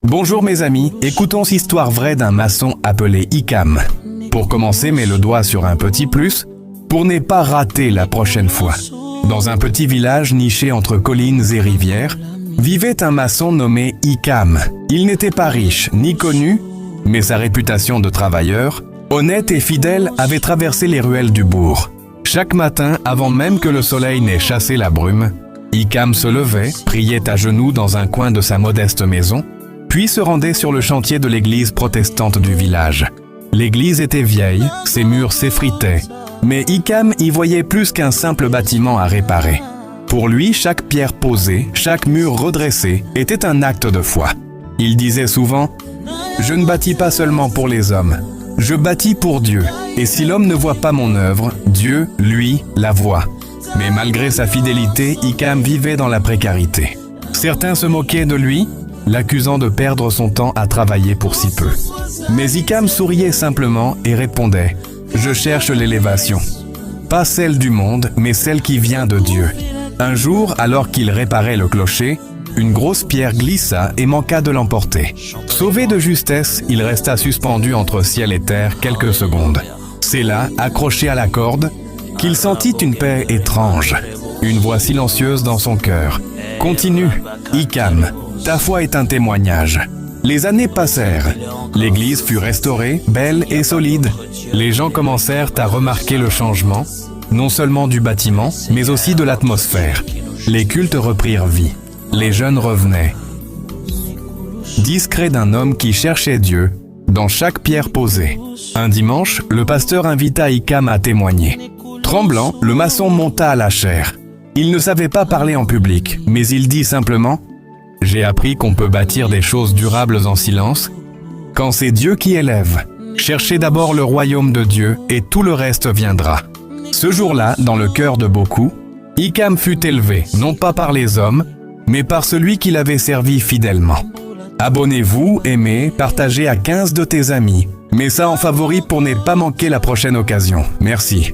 Bonjour mes amis, écoutons cette histoire vraie d'un maçon appelé Hicham. Pour commencer, mets le doigt sur un petit plus pour ne pas rater la prochaine fois. Dans un petit village niché entre collines et rivières, vivait un maçon nommé Hicham. Il n'était pas riche ni connu, mais sa réputation de travailleur, honnête et fidèle, avait traversé les ruelles du bourg. Chaque matin, avant même que le soleil n'ait chassé la brume, Hicham se levait, priait à genoux dans un coin de sa modeste maison, puis se rendait sur le chantier de l'église protestante du village. L'église était vieille, ses murs s'effritaient, mais Hicham y voyait plus qu'un simple bâtiment à réparer. Pour lui, chaque pierre posée, chaque mur redressé était un acte de foi. Il disait souvent « Je ne bâtis pas seulement pour les hommes, je bâtis pour Dieu, et si l'homme ne voit pas mon œuvre, Dieu, lui, la voit. » Mais malgré sa fidélité, Hicham vivait dans la précarité. Certains se moquaient de lui, l'accusant de perdre son temps à travailler pour si peu. Mais Hicham souriait simplement et répondait « Je cherche l'élévation. Pas celle du monde, mais celle qui vient de Dieu. » Un jour, alors qu'il réparait le clocher, une grosse pierre glissa et manqua de l'emporter. Sauvé de justesse, il resta suspendu entre ciel et terre quelques secondes. C'est là, accroché à la corde, qu'il sentit une paix étrange, une voix silencieuse dans son cœur. « Continue, Hicham, ta foi est un témoignage. » Les années passèrent. L'église fut restaurée, belle et solide. Les gens commencèrent à remarquer le changement, non seulement du bâtiment, mais aussi de l'atmosphère. Les cultes reprirent vie. Les jeunes revenaient. Discret d'un homme qui cherchait Dieu dans chaque pierre posée. Un dimanche, le pasteur invita Hicham à témoigner. Tremblant, le maçon monta à la chaire. Il ne savait pas parler en public, mais il dit simplement « J'ai appris qu'on peut bâtir des choses durables en silence, quand c'est Dieu qui élève. Cherchez d'abord le royaume de Dieu et tout le reste viendra. » Ce jour-là, dans le cœur de beaucoup, Hicham fut élevé, non pas par les hommes, mais par celui qui l'avait servi fidèlement. Abonnez-vous, aimez, partagez à 15 de tes amis. Mets ça en favori pour ne pas manquer la prochaine occasion. Merci.